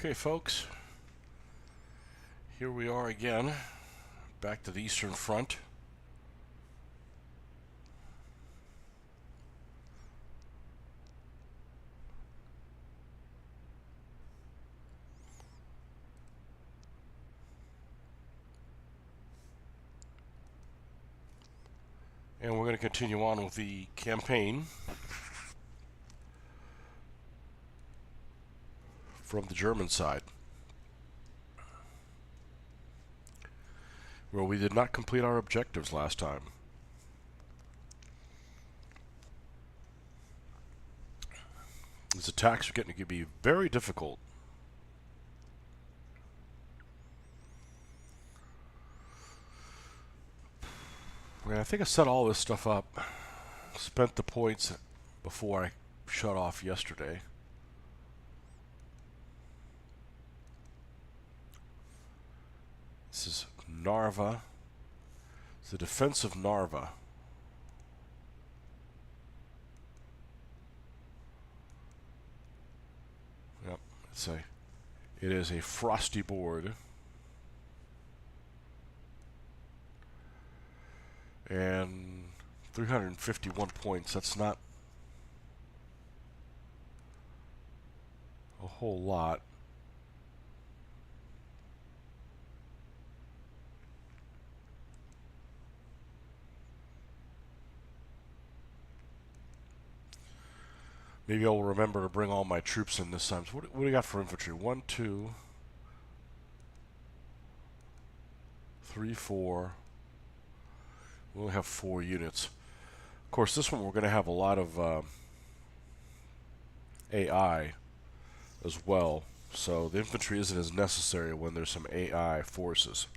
Okay, folks, here we are again, back to the Eastern Front. And we're going to continue on with the campaign from the German side, where we did not complete our objectives last time. These attacks are getting to be very difficult. I think I set all this stuff up, spent the points before I shut off yesterday. This is Narva. It's the defense of Narva. Yep, it is a frosty board. And 351 points, that's not a whole lot. Maybe I'll remember to bring all my troops in this time. So what do we got for infantry? 1, 2, 3, 4. We only have 4 units. Of course, this one we're going to have a lot of AI as well. So the infantry isn't as necessary when there's some AI forces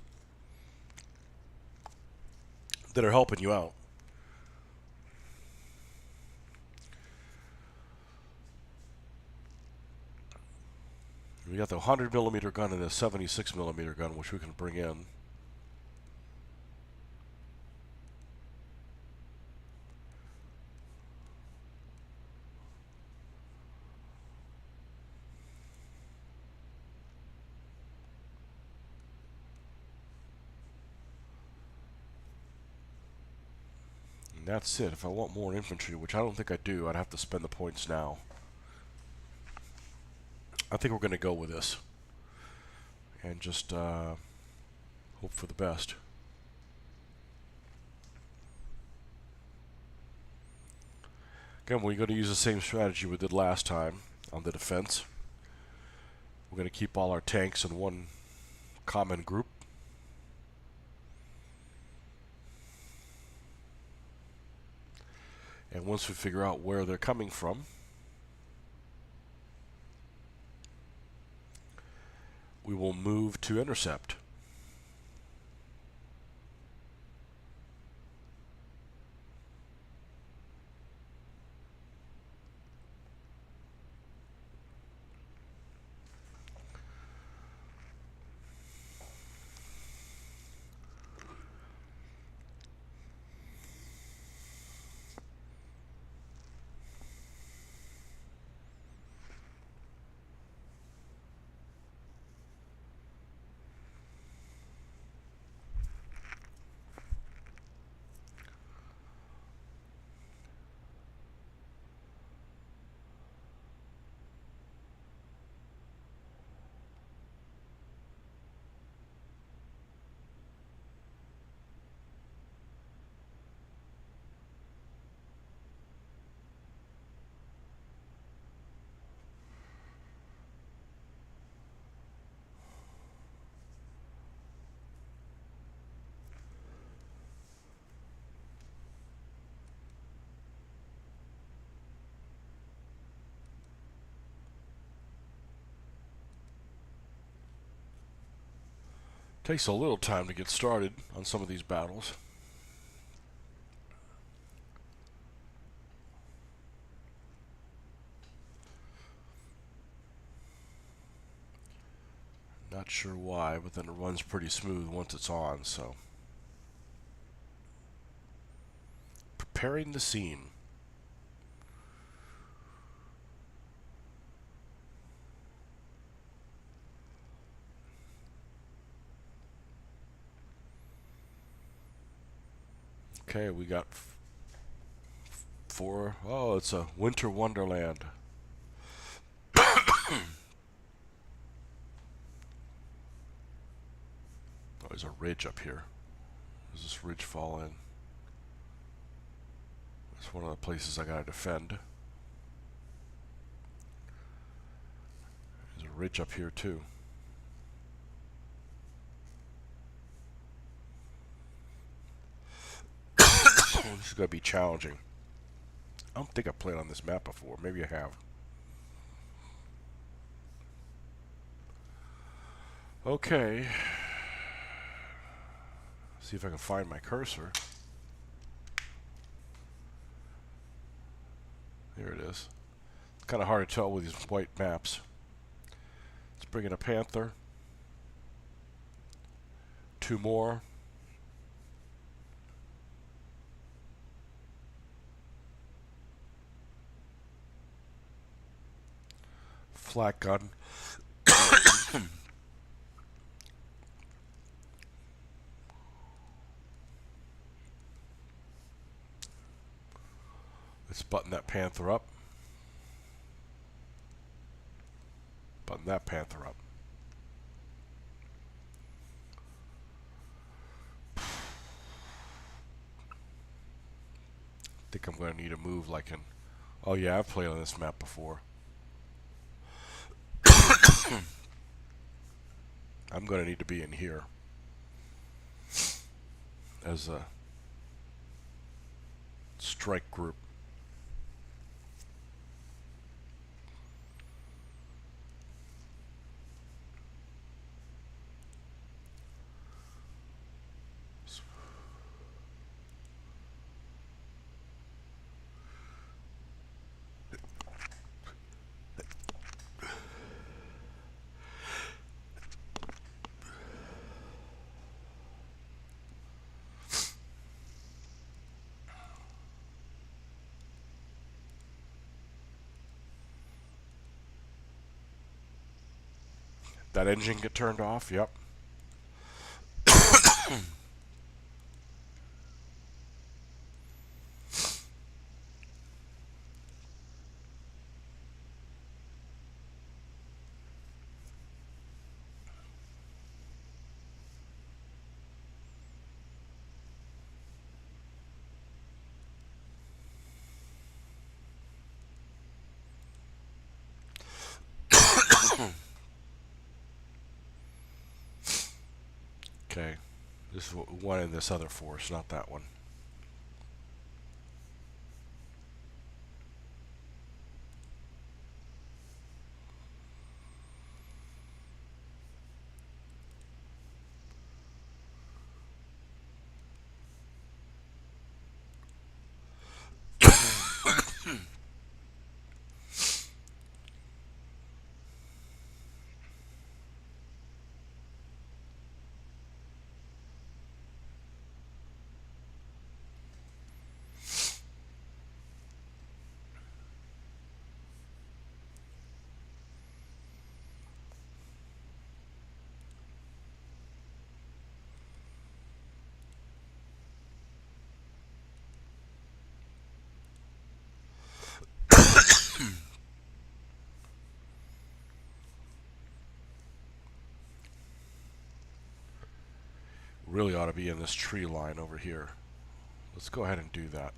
that are helping you out. We got the 100mm gun and the 76mm gun, which we can bring in. And that's it. If I want more infantry, which I don't think I do, I'd have to spend the points now. I think we're going to go with this and just hope for the best. Again, we're going to use the same strategy we did last time on the defense. We're going to keep all our tanks in one common group. And once we figure out where they're coming from, we will move to intercept. Takes a little time to get started on some of these battles. Not sure why, but then it runs pretty smooth once it's on, so. Preparing the scene. Okay, we got four. Oh, it's a winter wonderland. Oh, there's a ridge up here. Does this ridge fall in? It's one of the places I gotta defend. There's a ridge up here too. This is gonna be challenging. I don't think I've played on this map before. Maybe I have. Okay. See if I can find my cursor. Here it is. It's kind of hard to tell with these white maps. Let's bring in a panther. Two more. Flat gun. Let's button that panther up. Button that panther up. I think I'm going to need a move like in... Oh yeah, I've played on this map before. I'm going to need to be in here as a strike group. That engine get turned off? Yep. Okay. This is one in this other force, not that one. Really ought to be in this tree line over here. Let's go ahead and do that.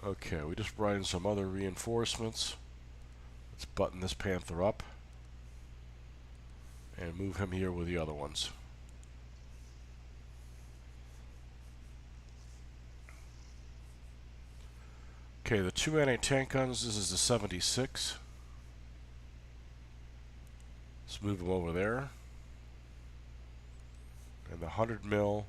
Okay, we just brought in some other reinforcements. Let's button this panther up and move him here with the other ones. Okay, the two anti-tank guns, this is the 76. Let's move them over there. And the 100 mil.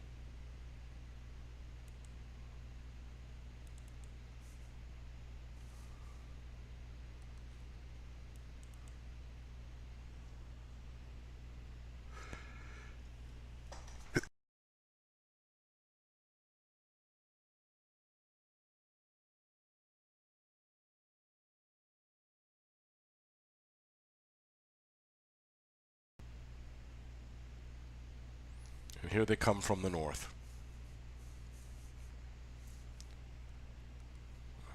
And here they come from the north.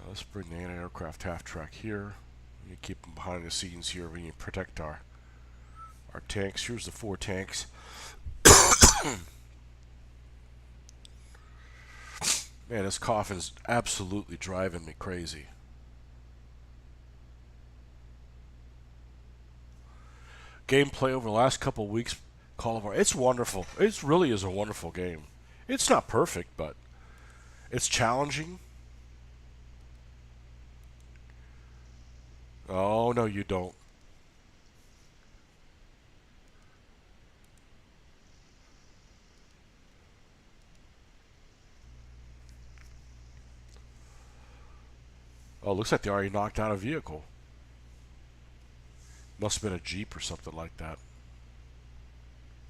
Let's bring the anti-aircraft half-track here. You keep them behind the scenes here. We need to protect our tanks. Here's the 4 tanks. Man, this coffin's absolutely driving me crazy. Gameplay over the last couple of weeks, Call of War. It's wonderful. It really is a wonderful game. It's not perfect, but it's challenging. Oh, no, you don't. Oh, looks like they already knocked out a vehicle. Must have been a Jeep or something like that.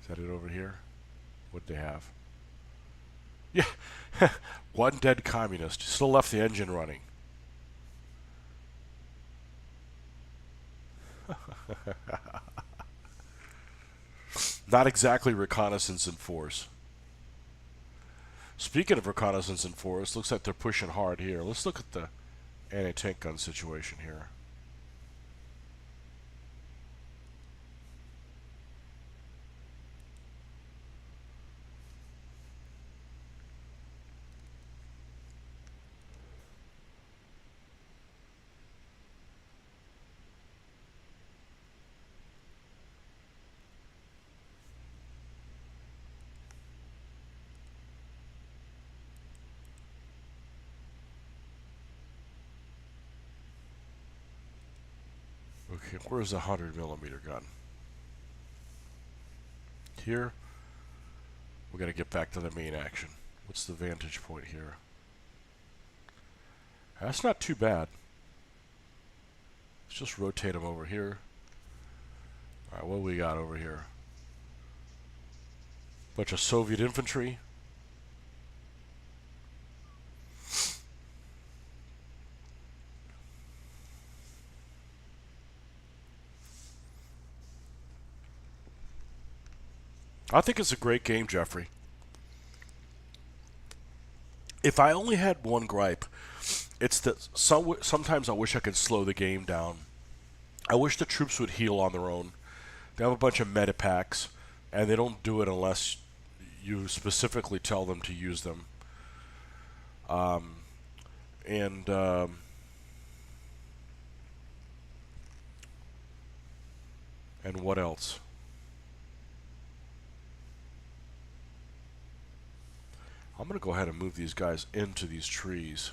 Is that it over here? What'd they have? Yeah, one dead communist. Still left the engine running. Not exactly reconnaissance in force. Speaking of reconnaissance in force, looks like they're pushing hard here. Let's look at the anti-tank gun situation here. Okay, where's the 100mm gun? Here. We got to get back to the main action. What's the vantage point here? That's not too bad. Let's just rotate them over here. Alright, what do we got over here? Bunch of Soviet infantry. I think it's a great game, Jeffrey. If I only had one gripe, it's that sometimes I wish I could slow the game down. I wish the troops would heal on their own. They have a bunch of meta packs, and they don't do it unless you specifically tell them to use them. And what else? I'm going to go ahead and move these guys into these trees.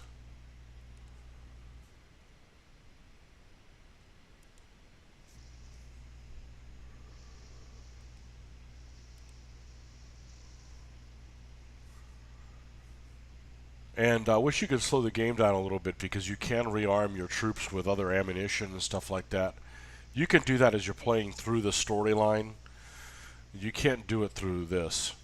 And I wish you could slow the game down a little bit, because you can rearm your troops with other ammunition and stuff like that. You can do that as you're playing through the storyline. You can't do it through this.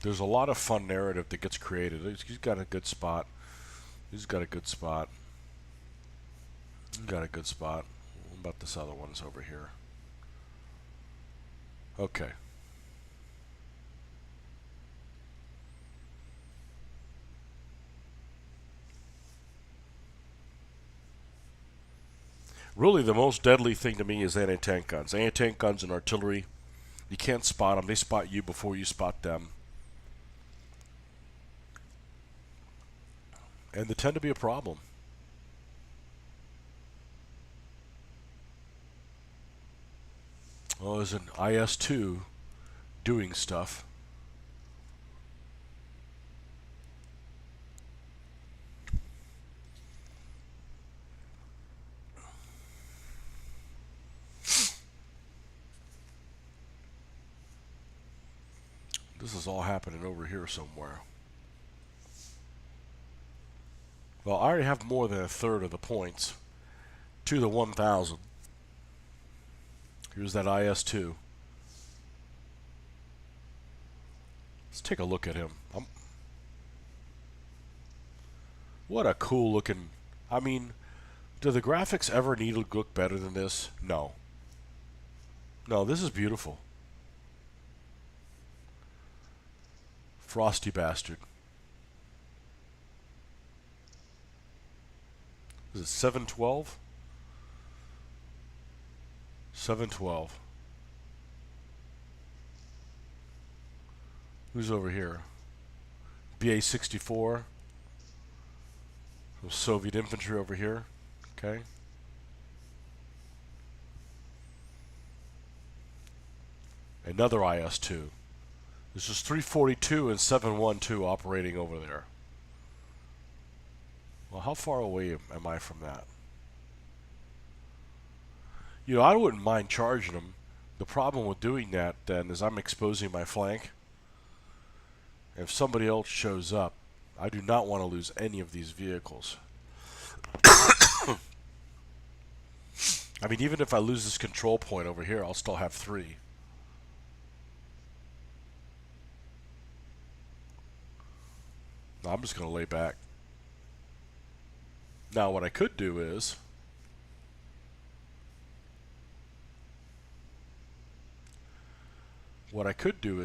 There's a lot of fun narrative that gets created. He's got a good spot. He's got a good spot. He's got a good spot. What about this other one's over here? Okay. Really, the most deadly thing to me is anti-tank guns. Anti-tank guns and artillery. You can't spot them. They spot you before you spot them. And they tend to be a problem. Oh, there's an IS-2 doing stuff. This is all happening over here somewhere. Well, I already have more than a third of the points to the 1,000. Here's that IS-2. Let's take a look at him. What a cool looking... I mean, Do the graphics ever need to look better than this? No. No, this is beautiful. Frosty bastard. Is it 712? 712. Who's over here? BA-64. Some Soviet infantry over here. Okay. Another IS-2. This is 342 and 712 operating over there. Well, how far away am I from that? You know, I wouldn't mind charging them. The problem with doing that, then, is I'm exposing my flank. If somebody else shows up, I do not want to lose any of these vehicles. I mean, even if I lose this control point over here, I'll still have 3. No, I'm just going to lay back. Now, what I could do is...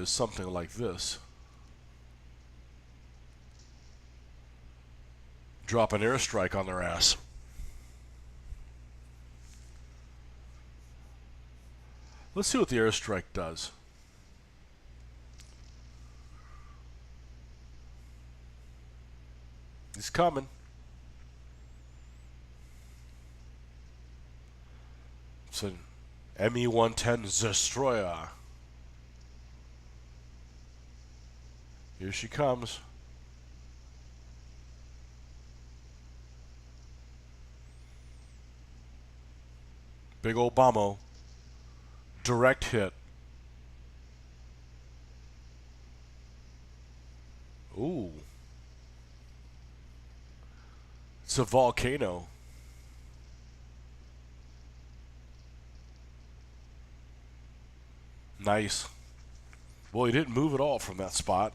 something like this. Drop an airstrike on their ass. Let's see what the airstrike does. He's coming. It's an Me-110 Destroyer. Here she comes. Big old bombo. Direct hit. Ooh. It's a volcano. Nice. Well, he didn't move at all from that spot.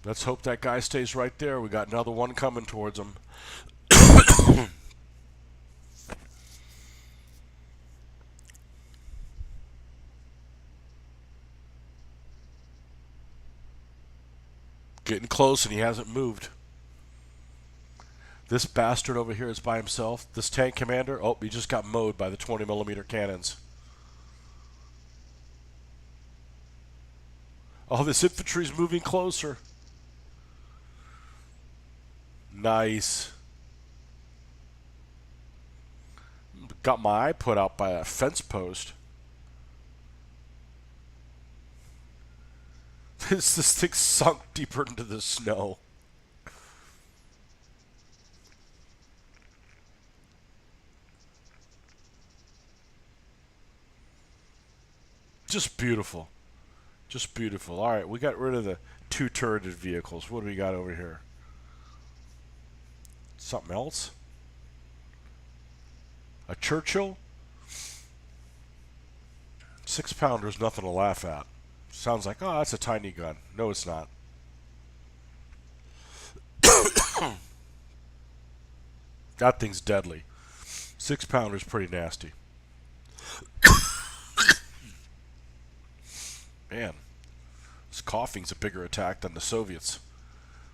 Let's hope that guy stays right there. We got another one coming towards him. Getting close, and he hasn't moved. This bastard over here is by himself. This tank commander, oh, he just got mowed by the 20mm cannons. Oh, this infantry's moving closer. Nice. Got my eye put out by a fence post. This thing sunk deeper into the snow. Just beautiful. Just beautiful. All right, we got rid of the 2 turreted vehicles. What do we got over here? Something else? A Churchill? 6-pounder's nothing to laugh at. Sounds like, oh, that's a tiny gun. No, it's not. That thing's deadly. 6-pounder's pretty nasty. Man, this coughing's a bigger attack than the Soviets.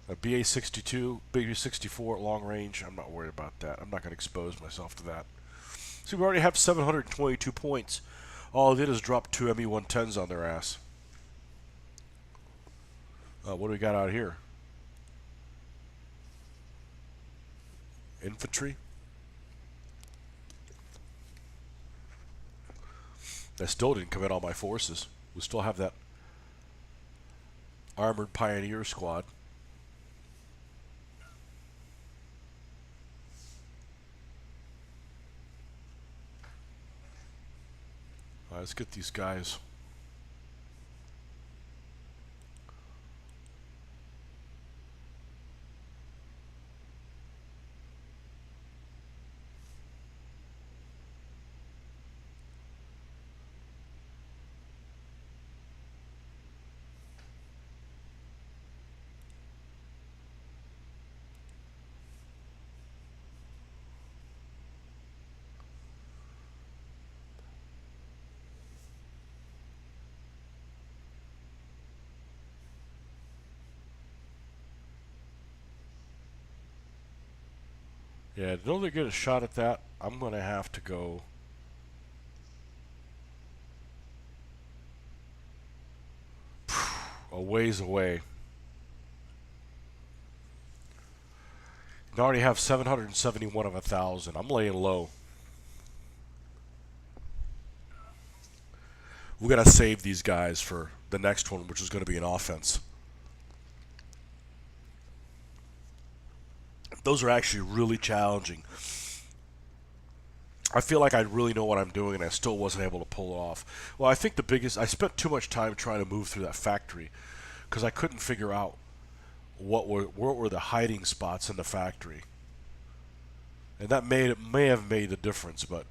A BA-62, BA-64 at long range, I'm not worried about that. I'm not going to expose myself to that. See, we already have 722 points. All it did is drop 2 Me-110s on their ass. What do we got out here? Infantry. I still didn't commit all my forces. We still have that armored pioneer squad. All right, let's get these guys. Yeah, in order to get a shot at that, I'm going to have to go a ways away. I already have 771 of 1,000. I'm laying low. We got to save these guys for the next one, which is going to be an offense. Those are actually really challenging. I feel like I really know what I'm doing, and I still wasn't able to pull it off. Well, I think I spent too much time trying to move through that factory because I couldn't figure out what were the hiding spots in the factory, and that may have made a difference, but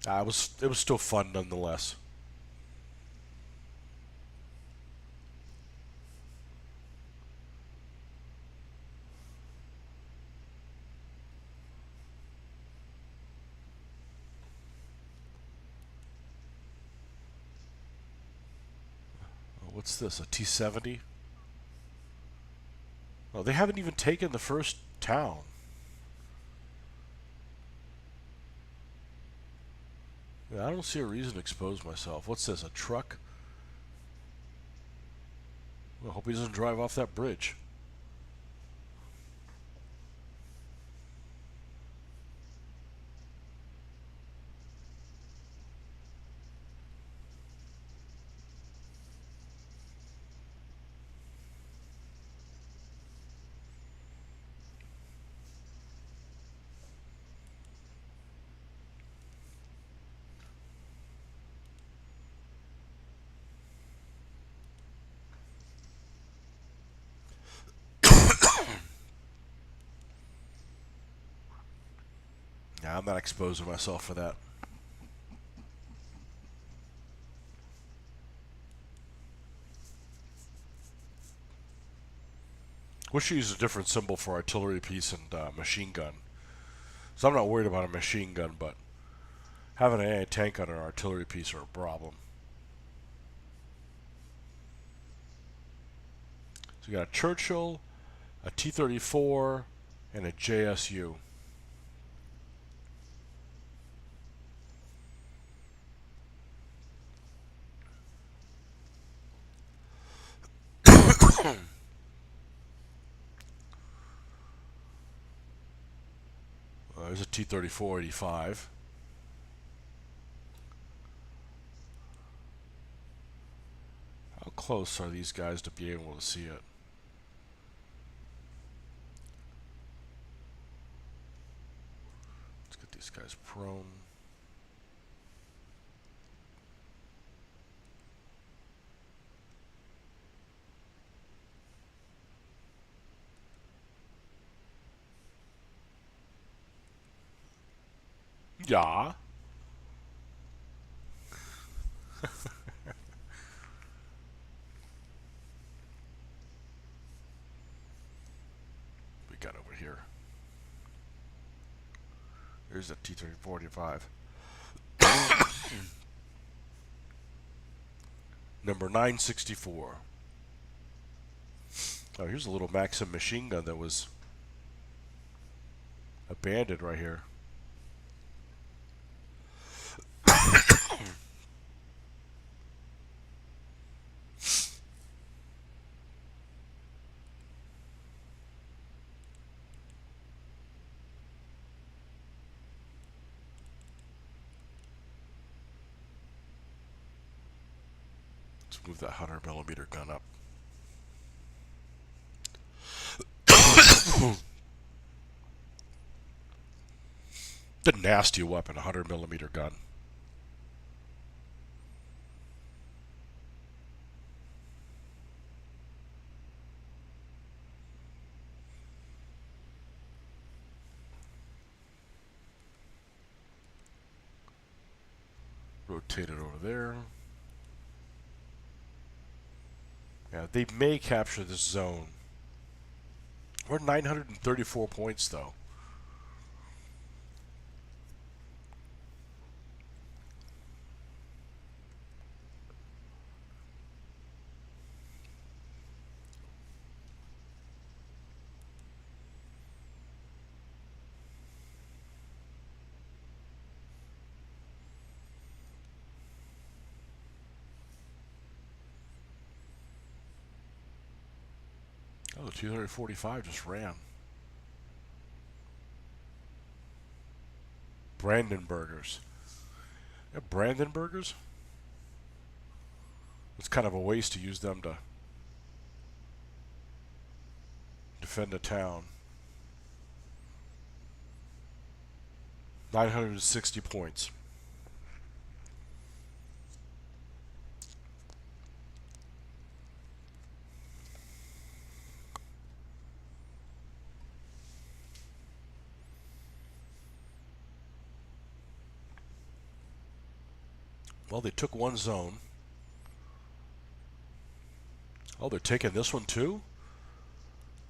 it was still fun nonetheless. What's this? A T-70? Oh, they haven't even taken the first town. Yeah, I don't see a reason to expose myself. What's this? A truck? I hope he doesn't drive off that bridge. Yeah, I'm not exposing myself for that. Wish you used a different symbol for artillery piece and machine gun. So I'm not worried about a machine gun, but having an anti-tank gun and an artillery piece are a problem. So you got a Churchill, a T-34, and a JSU. There's a T-34-85. How close are these guys to be able to see it? Let's get these guys prone. Yeah. We got over here. Here's a T-34-85. Number 964. Oh, here's a little Maxim machine gun that was abandoned right here. Let's move that 100mm gun up. The nasty weapon, 100mm gun. Rotate it over there. Yeah, they may capture this zone. We're 934 points, though. Oh, the 245 just ran. Brandenburgers. Yeah, Brandenburgers? It's kind of a waste to use them to defend a town. 960 points. Well, they took one zone. Oh, they're taking this one too?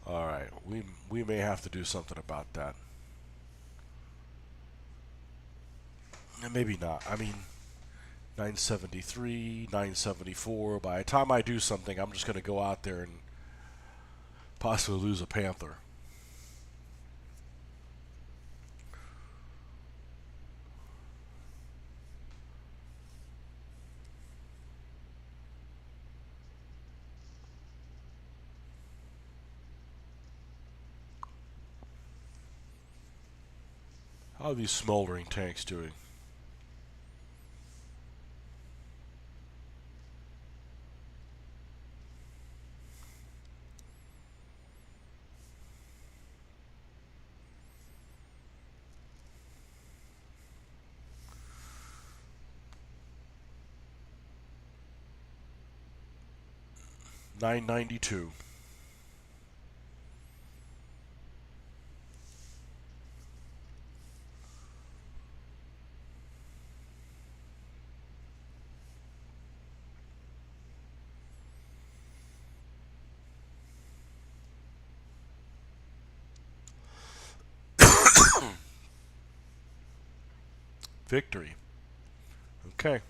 Alright, we may have to do something about that. And maybe not. I mean, 973, 974. By the time I do something, I'm just going to go out there and possibly lose a Panther. How are these smoldering tanks doing? $9.92. Victory. Okay.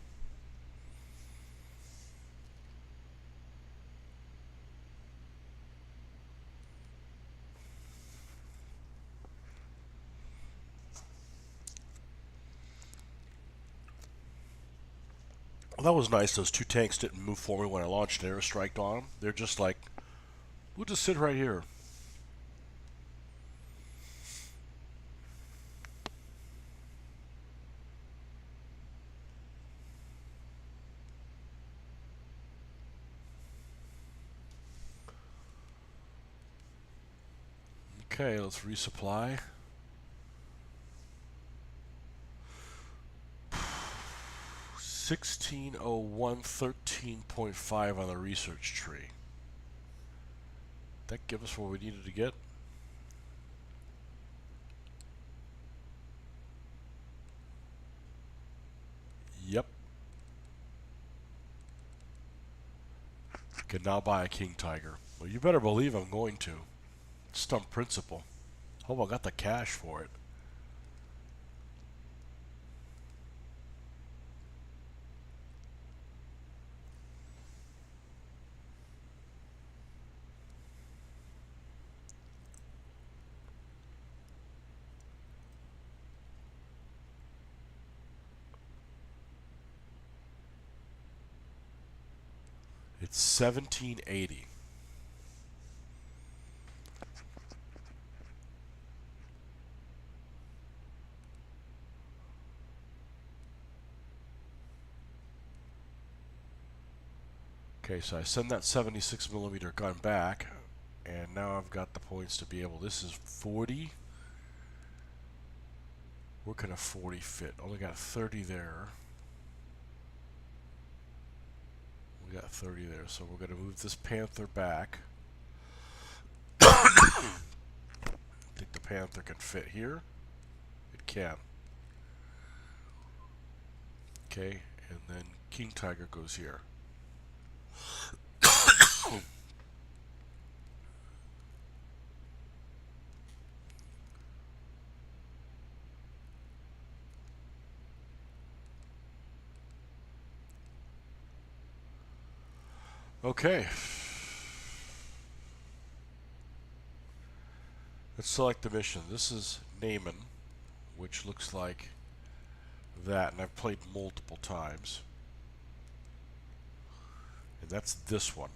Well, that was nice. Those two tanks didn't move for me when I launched an airstrike on them. They're just like, we'll just sit right here. Okay, let's resupply. 1601, 13.5 on the research tree. That give us what we needed to get. Yep. Can now buy a King Tiger. Well, you better believe I'm going to. Stump principle. Oh, I got the cash for it. It's 1780. Okay, so I send that 76 millimeter gun back, and now I've got the points to be able. This is 40. Where can a 40 fit? Only got 30 there. We got 30 there, so we're going to move this Panther back. I think the Panther can fit here. It can. Okay, and then King Tiger goes here. Okay. Let's select the mission. This is Naaman, which looks like that, and I've played multiple times. And that's this one.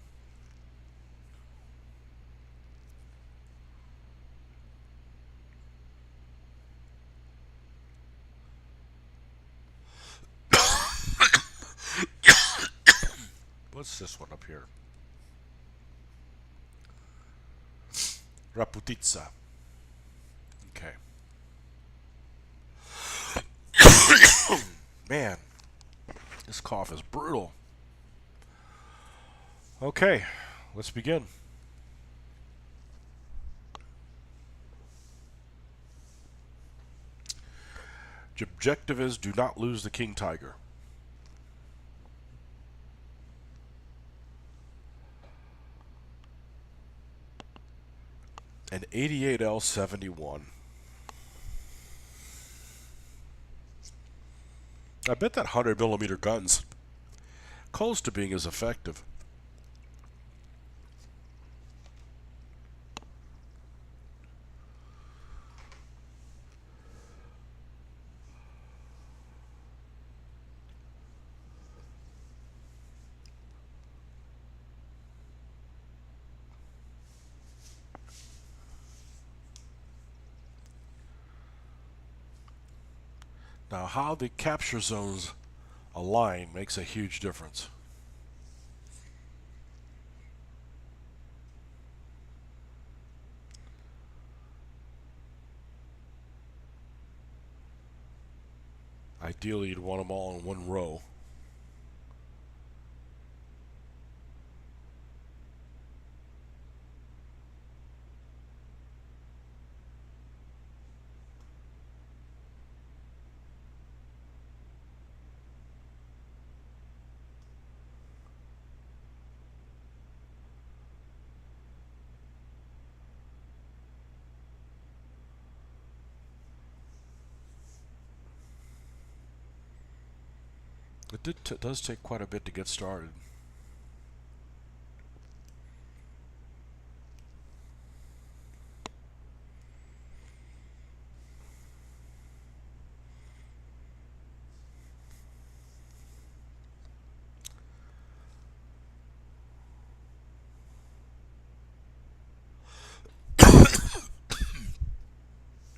What's this one up here? Raputitsa. Okay. Man, this cough is brutal. Okay, let's begin. The objective is do not lose the king tiger. An 88L71. I bet that 100mm gun's close to being as effective. Now, how the capture zones align makes a huge difference. Ideally, you'd want them all in one row. It does take quite a bit to get started.